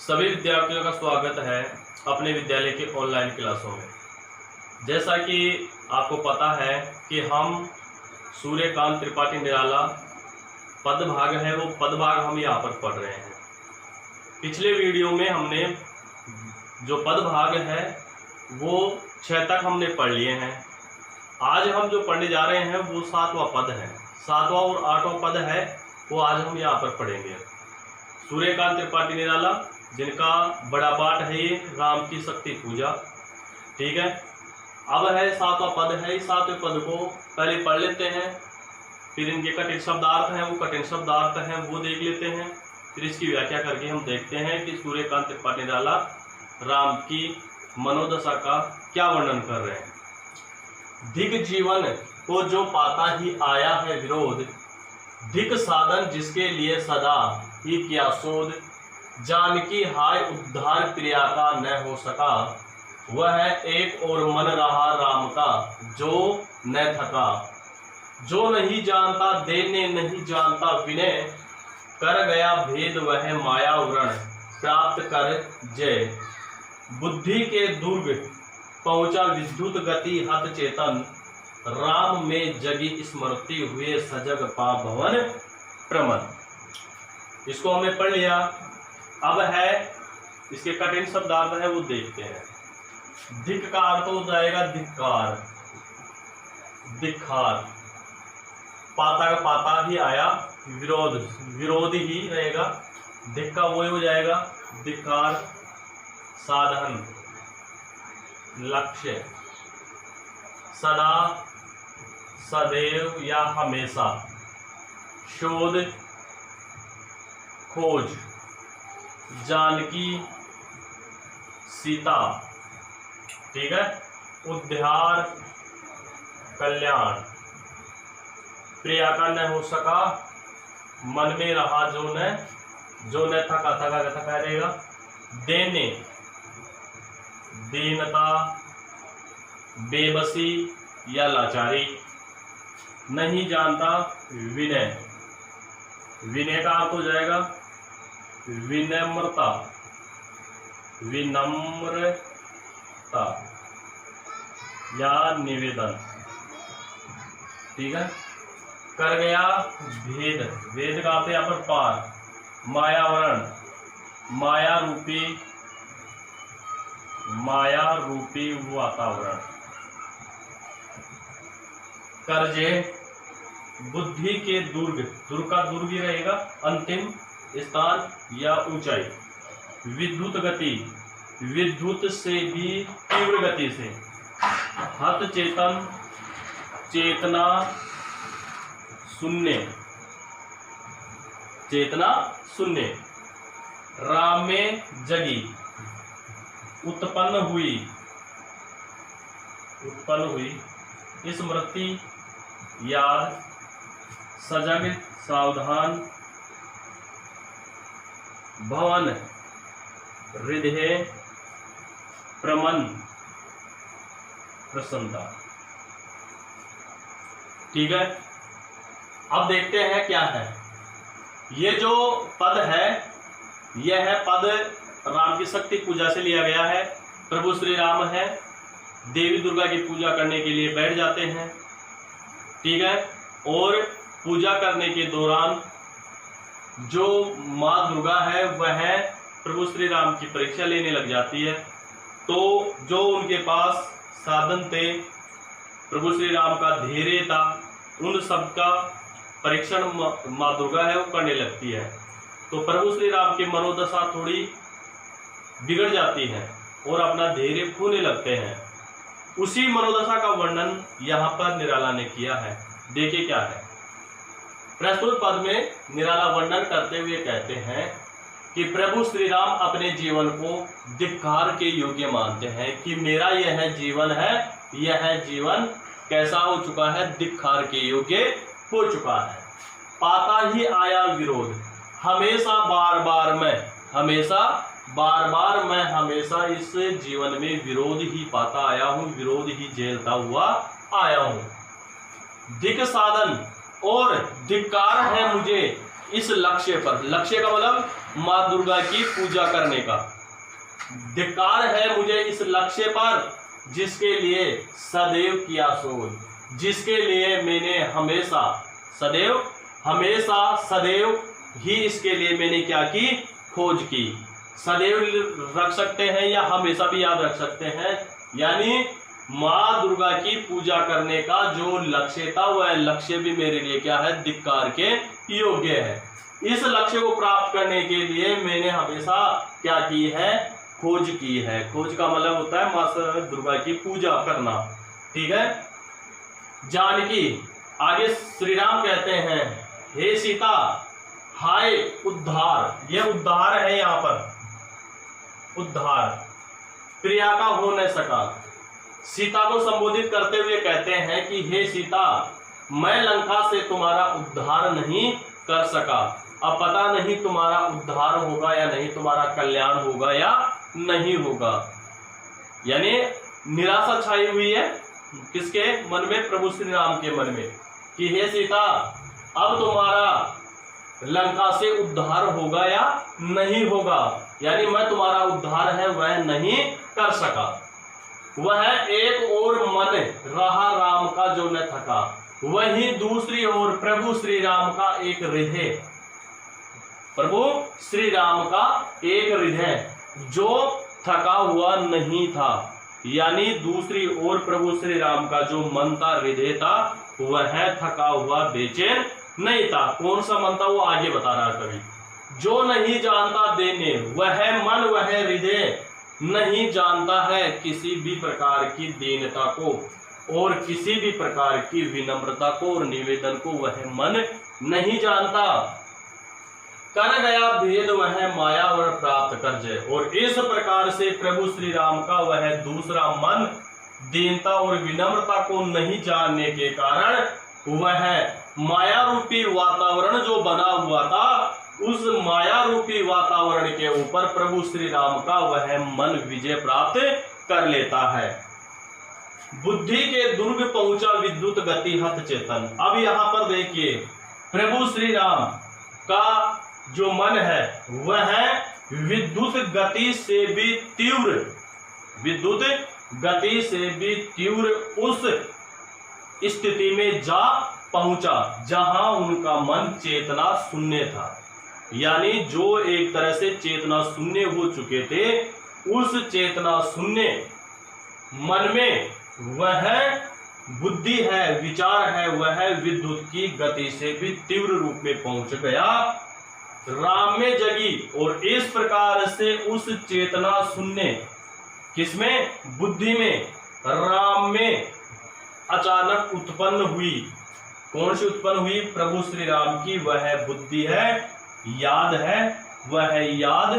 सभी विद्यार्थियों का स्वागत है अपने विद्यालय के ऑनलाइन क्लासों में। जैसा कि आपको पता है कि हम सूर्यकांत त्रिपाठी निराला पदभाग है वो पदभाग हम यहाँ पर पढ़ रहे हैं। पिछले वीडियो में हमने जो पदभाग है वो 6 तक हमने पढ़ लिए हैं। आज हम जो पढ़ने जा रहे हैं वो 7वां पद है। 7वां और 8वां पद है वो आज हम यहाँ पर पढ़ेंगे। सूर्यकांत त्रिपाठी निराला जिनका बड़ा पाठ है ये राम की शक्ति पूजा। ठीक है, अब है 7वां पद है। इस 7वें पद को पहले पढ़ लेते हैं, फिर इनके कठिन शब्दार्थ हैं वो कठिन शब्दार्थ हैं वो देख लेते हैं, फिर इसकी व्याख्या करके हम देखते हैं कि सूर्यकांत त्रिपाठी निराला राम की मनोदशा का क्या वर्णन कर रहे हैं। धिक जीवन को जो पाता ही आया है विरोध, धिक साधन जिसके लिए सदा ही क्या शोध, जानकी हाय उद्धार प्रिया का न हो सका, वह एक और मन रहा राम का जो न थका, जो नहीं जानता देने नहीं जानता विनय, कर गया भेद वह माया उरण प्राप्त कर जय, बुद्धि के दुर्ग पहुंचा विद्युत गति हत चेतन, राम में जगी स्मृति हुए सजग पा भवन प्रमन। इसको हमने पढ़ लिया। अब है इसके कठिन शब्दार्थ है वो देखते हैं। धिक का अर्थ हो जाएगा धिक्कार, धिक्कार। पाता का पाता ही आया, विरोध विरोध ही रहेगा, धिक का वो हो जाएगा धिक्कार। साधन लक्ष्य, सदा सदैव या हमेशा, शोध खोज, जानकी सीता। ठीक है, उद्धार कल्याण, प्रिया का न हो सका, मन में रहा जो न थका रहेगा, देने दीनता बेबसी या लाचारी, नहीं जानता विनय, विनय का अर्थ हो जाएगा विनम्रता, विनम्रता या निवेदन। ठीक है, कर गया भेद, भेद का अर्थ यहाँ पर पार, मायावरण माया रूपी वातावरण, कर्जे बुद्धि के दुर्ग, दुर्ग का दुर्ग ही रहेगा अंतिम स्थान या ऊंचाई, विद्युत गति विद्युत से भी तीव्र गति से, हत चेतन चेतना शून्य, चेतना शून्य, राम में जगी उत्पन्न हुई स्मृति याद, सजग सावधान, भवन हृदय, प्रमन प्रसन्नता। ठीक है, अब देखते हैं क्या है ये जो पद है। यह है पद राम की शक्ति पूजा से लिया गया है। प्रभु श्री राम है, देवी दुर्गा की पूजा करने के लिए बैठ जाते हैं। ठीक है, और पूजा करने के दौरान जो माँ दुर्गा है वह प्रभु श्री राम की परीक्षा लेने लग जाती है। तो जो उनके पास साधन थे, प्रभु श्री राम का धैर्य था, उन सब का परीक्षण माँ दुर्गा है वो करने लगती है। तो प्रभु श्री राम की मनोदशा थोड़ी बिगड़ जाती है और अपना धैर्य खोने लगते हैं। उसी मनोदशा का वर्णन यहाँ पर निराला ने किया है। देखिए क्या है। प्रस्तुत पद में निराला वर्णन करते हुए कहते हैं कि प्रभु श्री राम अपने जीवन को धिक्कार के योग्य मानते हैं कि मेरा यह जीवन है, यह जीवन कैसा हो चुका है, धिक्कार के योग्य हो चुका है। पाता ही आया विरोध, हमेशा बार बार मैं हमेशा इस जीवन में विरोध ही पाता आया हूँ, विरोध ही झेलता हुआ आया हूँ। धिक साधन और धिक्कार है मुझे इस लक्ष्य पर, लक्ष्य का मतलब माँ दुर्गा की पूजा करने का, धिक्कार है मुझे इस लक्ष्य पर जिसके लिए सदैव किया शोध, जिसके लिए मैंने हमेशा सदैव, हमेशा सदैव ही इसके लिए मैंने क्या की, खोज की। सदैव रख सकते हैं या हमेशा भी याद रख सकते हैं, यानी माँ दुर्गा की पूजा करने का जो लक्ष्य था वह लक्ष्य भी मेरे लिए क्या है, धिक्कार के योग्य है। इस लक्ष्य को प्राप्त करने के लिए मैंने हमेशा क्या की है, खोज की है। खोज का मतलब होता है माँ दुर्गा की पूजा करना, ठीक है। जानकी, आगे श्री राम कहते हैं, हे सीता हाय उद्धार, यह उद्धार है, यहां पर उद्धार प्रिया का हो न सका। सीता को संबोधित करते हुए कहते हैं कि हे सीता, मैं लंका से तुम्हारा उद्धार नहीं कर सका, अब पता नहीं तुम्हारा उद्धार होगा या नहीं, तुम्हारा कल्याण होगा या नहीं होगा। यानी निराशा छाई हुई है किसके मन में, प्रभु श्री राम के मन में, कि हे सीता अब तुम्हारा लंका से उद्धार होगा या नहीं होगा, यानी मैं तुम्हारा उद्धार है वह नहीं कर सका। वह एक और मन रहा राम का जो न थका, वही दूसरी ओर प्रभु श्री राम का एक हृदय, प्रभु श्री राम का एक हृदय जो थका हुआ नहीं था, यानी दूसरी ओर प्रभु श्री राम का जो मन था, हृदय था, वह थका हुआ बेचैन नहीं था। कौन सा मन था वो आगे बता रहा है कवि, जो नहीं जानता देने वह मन वह हृदय नहीं जानता है किसी भी प्रकार की दीनता को और किसी भी प्रकार की विनम्रता को और निवेदन को, वह मन नहीं जानता। कर गया भेद वह माया और प्राप्त कर जय, और इस प्रकार से प्रभु श्री राम का वह दूसरा मन दीनता और विनम्रता को नहीं जानने के कारण वह माया रूपी वातावरण जो बना हुआ था, उस माया रूपी वातावरण के ऊपर प्रभु श्री राम का वह मन विजय प्राप्त कर लेता है। बुद्धि के दुर्ग पहुंचा विद्युत गति हत चेतन। अब यहां पर देखिए, प्रभु श्री राम का जो मन है वह विद्युत गति से भी तीव्र, विद्युत गति से भी तीव्र उस स्थिति में जा पहुंचा जहां उनका मन चेतना शून्य था, यानी जो एक तरह से चेतना शून्य हो चुके थे, उस चेतना शून्य मन में वह बुद्धि है, विचार है, वह विद्युत की गति से भी तीव्र रूप में पहुंच गया, राम में जगी। और इस प्रकार से उस चेतना शून्य किसमें, बुद्धि में, राम में अचानक उत्पन्न हुई। कौन सी उत्पन्न हुई, प्रभु श्री राम की वह बुद्धि है, याद है, वह याद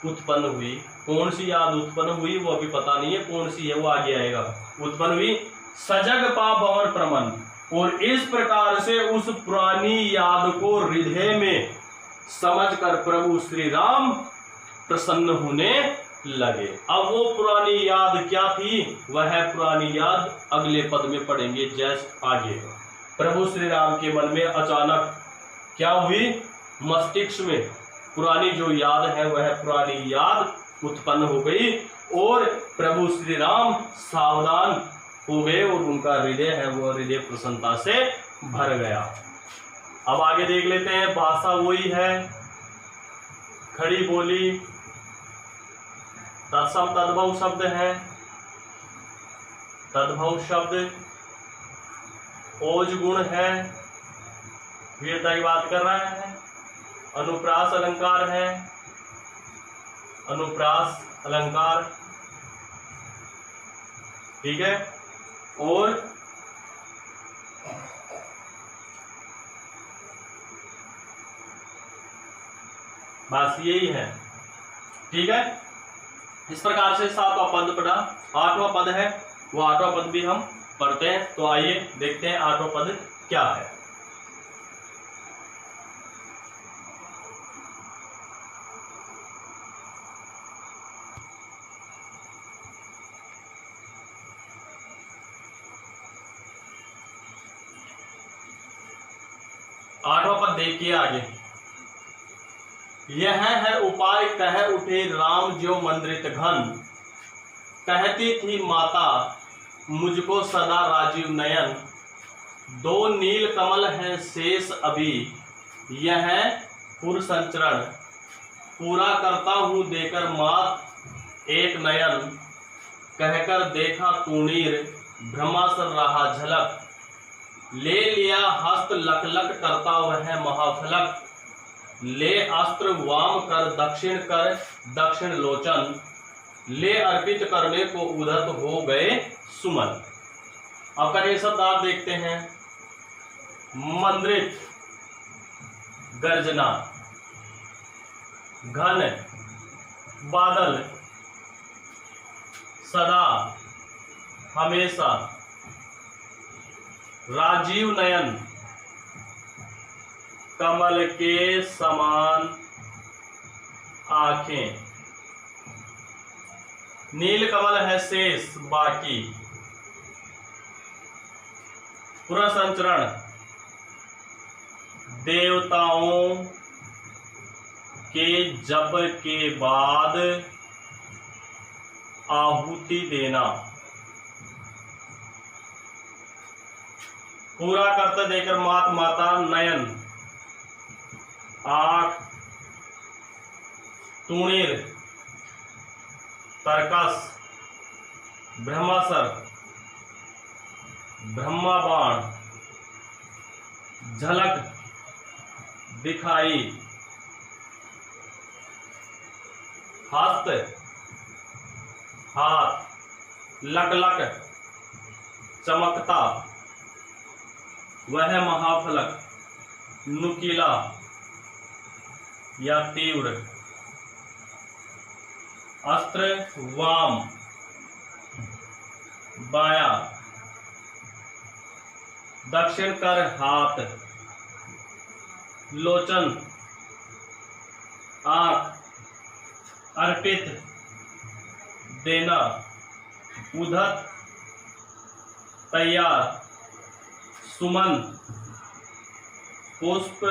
उत्पन्न हुई। कौन सी याद उत्पन्न हुई वो अभी पता नहीं है, कौन सी है वो आगे आएगा। उत्पन्न हुई सजग पा भवन प्रमन, और इस प्रकार से उस पुरानी याद को हृदय में समझकर प्रभु श्री राम प्रसन्न होने लगे। अब वो पुरानी याद क्या थी, वह पुरानी याद अगले पद में पढ़ेंगे जैसे आगे। प्रभु श्री राम के मन में अचानक क्या हुई, मस्तिष्क में पुरानी जो याद है वह पुरानी याद उत्पन्न हो गई, और प्रभु श्री राम सावधान हो गए, और उनका हृदय है वो हृदय प्रसन्नता से भर गया। अब आगे देख लेते हैं, भाषा वही है, खड़ी बोली, तत्सम तद्भव शब्द है, तद्भव शब्द, ओज गुण है, वीरता की बात कर रहा है, अनुप्रास अलंकार है, अनुप्रास अलंकार, ठीक है, और बस यही है, ठीक है। इस प्रकार से 7वां पद पढ़ा, 8वां पद है, वो 8वां पद भी हम पढ़ते हैं। तो आइए देखते हैं 8वां पद क्या है। आठवां पद देखिए आगे, यह है उपाय कह उठे राम ज्यों मंद्रित घन। कहती थी माता मुझको सदा राजीव नयन। दो नील कमल है शेष अभी, यह पुर संचरण। पूरा करता हूँ देकर मात एक नयन। कहकर देखा तूणीर ब्रह्मासर रहा झलक। ले लिया हस्त लक लक करता वह महाफलक। ले अस्त्र वाम कर दक्षिण लोचन। ले अर्पित करने को उधत हो गए सुमन। अब कठिन शब्द आप देखते हैं। मंद्रित गर्जना, घन बादल, सदा हमेशा, राजीव नयन कमल के समान आंखें। नील कमल है शेष बाकी। पूरा संचरण देवताओं के जप के बाद आहुति देना। पूरा करते देकर माता नयन आंख, तूणीर तरकस, ब्रह्मासर ब्रह्मा बाण, झलक दिखाई, हस्त हाथ, लक लक चमकता वह महाफलक, नुकीला या तीव्र, अस्त्र वाम बाया, दक्षिण कर हाथ, लोचन आंख, अर्पित देना, उधत तैयार, सुमन पुष्प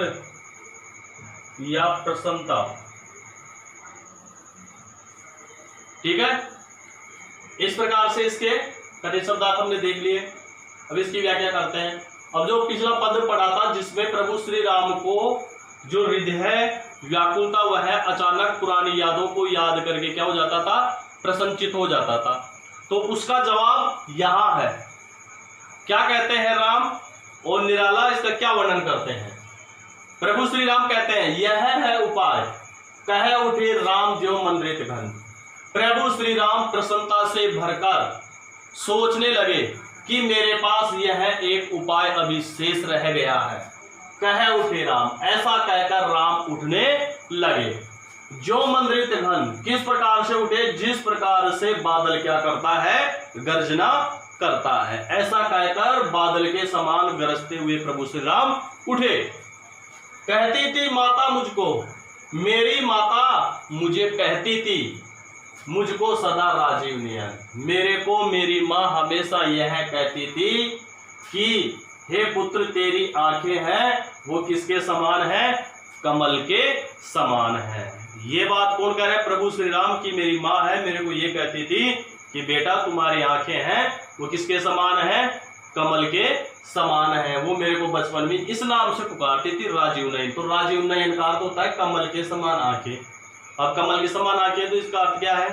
या प्रसन्नता। ठीक है, इस प्रकार से इसके कठिन शब्दार्थ हमने देख लिए। अब इसकी व्याख्या करते हैं। अब जो पिछला पद पढ़ा था जिसमें प्रभु श्री राम को जो हृदय व्याकुलता वह अचानक पुरानी यादों को याद करके क्या हो जाता था, प्रसन्नचित हो जाता था, तो उसका जवाब यहां है। क्या कहते हैं राम और निराला इसका क्या वर्णन करते हैं। प्रभु श्री राम कहते हैं यह है उपाय कह उठे राम ज्यों मंद्रित घन। प्रभु श्री राम प्रसन्नता से भरकर सोचने लगे कि मेरे पास यह एक उपाय अभी शेष रह गया है। कह उठे राम, ऐसा कहकर राम उठने लगे। जो मंद्रित घन, किस प्रकार से उठे, जिस प्रकार से बादल क्या करता है, गर्जना करता है। ऐसा कहकर बादल के समान गरजते हुए प्रभु श्री राम उठे। कहती थी माता मुझको, मेरी माता मुझे कहती थी, मुझको सदा राजीव नयन। मेरे को मेरी माँ हमेशा यह कहती थी कि हे पुत्र तेरी आंखें हैं वो किसके समान है, कमल के समान है। ये बात कौन कह रहा है, प्रभु श्री राम की मेरी माँ है मेरे को ये कहती थी कि बेटा तुम्हारी आंखें हैं वो किसके समान है, कमल के समान है। वो मेरे को बचपन में इस नाम से पुकारती थी, राजीव नयन। तो राजीव नयन का अर्थ होता है कमल के समान आंखें। अब कमल के समान आंखें तो इसका अर्थ क्या है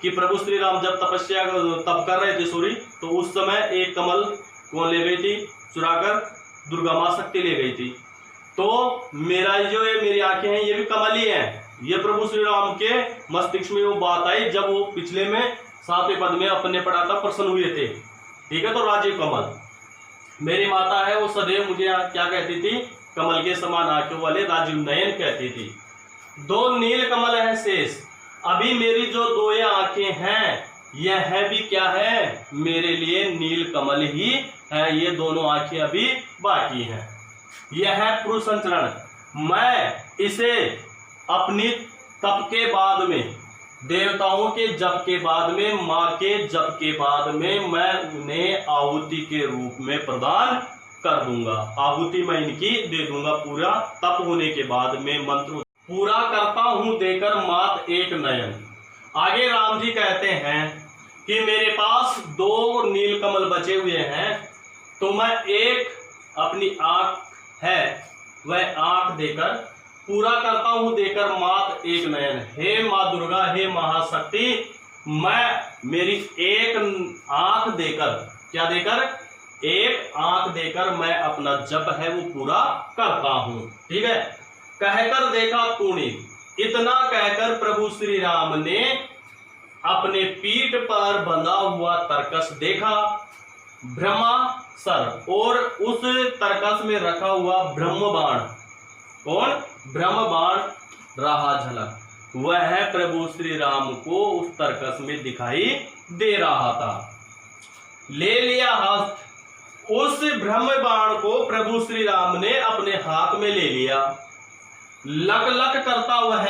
कि प्रभु श्री राम जब तपस्या तप कर रहे थे सूर्य, तो उस समय एक कमल कौन ले गई थी, चुराकर दुर्गा मां शक्ति ले गई थी। तो मेरा जो है मेरी आंखें हैं ये भी कमल ही है। ये प्रभु श्री राम के मस्तिष्क में वो बात आई जब वो पिछले में 7वें पद में अपने पढ़ा था, प्रसन्न हुए थे। ठीक है, तो राजीव कमल मेरी माता है वो सदैव मुझे क्या कहती थी, कमल के समान आंखों वाले राजीव नयन कहती थी। दो नील कमल है शेष, अभी मेरी जो दो आंखें हैं यह है भी क्या है, मेरे लिए नील कमल ही है। ये दोनों आंखें अभी बाकी हैं। यह है पुरुष संचरण, मैं इसे अपनी तप के बाद में, देवताओं के जप के बाद में, माँ के जप के बाद में मैं उन्हें आहुति के रूप में प्रदान कर दूंगा। आहुति मैं इनकी दे दूंगा पूरा तप होने के बाद में। मंत्र पूरा करता हूं देकर मात एक नयन। आगे राम जी कहते हैं कि मेरे पास 2 नीलकमल बचे हुए हैं, तो मैं एक अपनी आंख है वह आंख देकर पूरा करता हूं देकर मात एक नयन। हे माँ दुर्गा, हे महाशक्ति, मैं मेरी एक आंख देकर, क्या देकर, एक आंख देकर मैं अपना जप है वो पूरा करता हूं। ठीक है। कहकर देखा तूने, इतना कहकर प्रभु श्री राम ने अपने पीठ पर बंधा हुआ तरकस देखा, ब्रह्मास्त्र, और उस तरकस में रखा हुआ ब्रह्म बाण, कौन, ब्रह्म बाण रहा झलक, वह प्रभु श्री राम को उस तरकस में दिखाई दे रहा था। ले लिया हाथ, उस ब्रह्म बाण को प्रभु श्री राम ने अपने हाथ में ले लिया। लक लक करता वह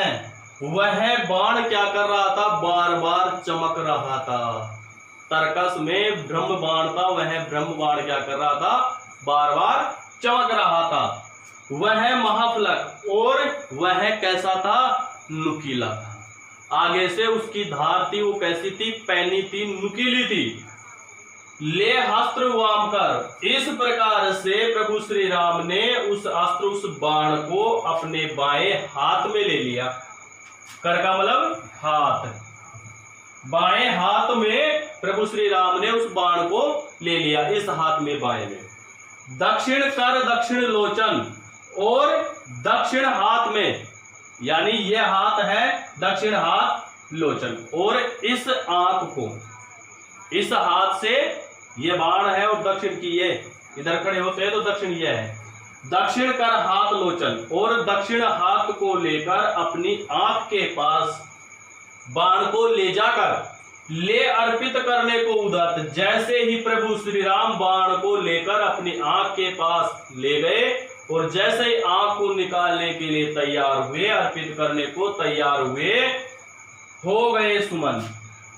बाण क्या कर रहा था, बार बार चमक रहा था। तरकस में ब्रह्म बाण था, वह ब्रह्म बाण क्या कर रहा था, बार बार चमक रहा था। वह महाफलक, और वह कैसा था, नुकीला था। आगे से उसकी धार थी वो कैसी थी, पैनी थी, नुकीली थी। ले अस्त्र वाम कर, इस प्रकार से प्रभु श्री राम ने उस अस्त्र, उस बाण को अपने बाएं हाथ में ले लिया। कर का मतलब हाथ, बाएं हाथ में प्रभु श्री राम ने उस बाण को ले लिया, इस हाथ में बाएं में। दक्षिण कर दक्षिण लोचन, और दक्षिण हाथ में, यानी यह हाथ है दक्षिण हाथ लोचन, और इस आंख को, इस हाथ से ये बाण है और दक्षिण की ये इधर खड़े होते हैं तो दक्षिण ये है। दक्षिण कर हाथ लोचन, और दक्षिण हाथ को लेकर अपनी आंख के पास बाण को ले जाकर ले अर्पित करने को उदत। जैसे ही प्रभु श्री राम बाण को लेकर अपनी आंख के पास ले गए और जैसे ही आंख को निकालने के लिए तैयार हुए, अर्पित करने को तैयार हुए, हो गए सुमन,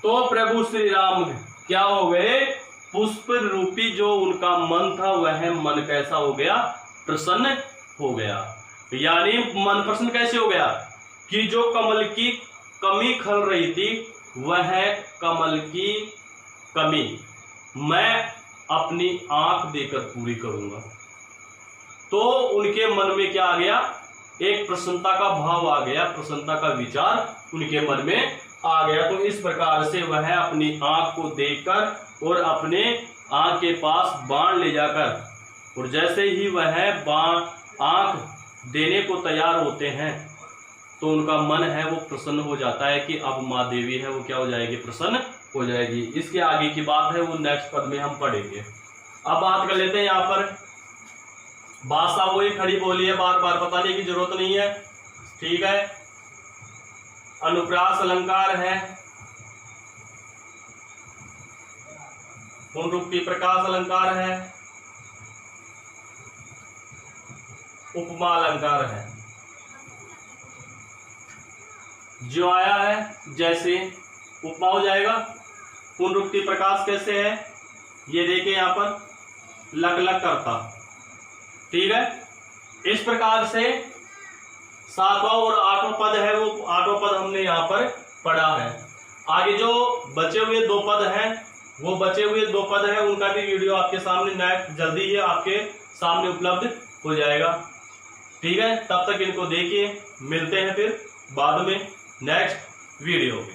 तो प्रभु श्री राम क्या हो गए, पुष्प रूपी जो उनका मन था वह मन कैसा हो गया, प्रसन्न हो गया। यानी मन प्रसन्न कैसे हो गया कि जो कमल की कमी खल रही थी वह कमल की कमी मैं अपनी आंख देकर पूरी करूंगा। तो उनके मन में क्या आ गया, एक प्रसन्नता का भाव आ गया, प्रसन्नता का विचार उनके मन में आ गया। तो इस प्रकार से वह अपनी आंख को देखकर और अपने आंख के पास बाण ले जाकर, और जैसे ही वह बाण आंख देने को तैयार होते हैं तो उनका मन है वो प्रसन्न हो जाता है कि अब माँ देवी है वो क्या हो जाएगी, प्रसन्न हो जाएगी। इसके आगे की बात है वो नेक्स्ट पद में हम पढ़ेंगे। अब बात कर लेते हैं, यहाँ पर भाषा वही खड़ी बोली है, बार बार बताने की जरूरत नहीं है। ठीक है। अनुप्रास अलंकार है, पुनरुक्ति प्रकाश अलंकार है, उपमा अलंकार है। जो आया है जैसे उपमा हो जाएगा। पुनरुक्ति प्रकाश कैसे है, ये देखिए यहाँ पर लग लग करता। ठीक है। इस प्रकार से 7वां और 8वां पद है वो 8वां पद हमने यहाँ पर पढ़ा है। आगे जो बचे हुए 2 पद हैं वो बचे हुए 2 पद हैं उनका भी वीडियो आपके सामने नेक्स्ट जल्दी ही आपके सामने उपलब्ध हो जाएगा। ठीक है। तब तक इनको देखिए, मिलते हैं फिर बाद में नेक्स्ट वीडियो में।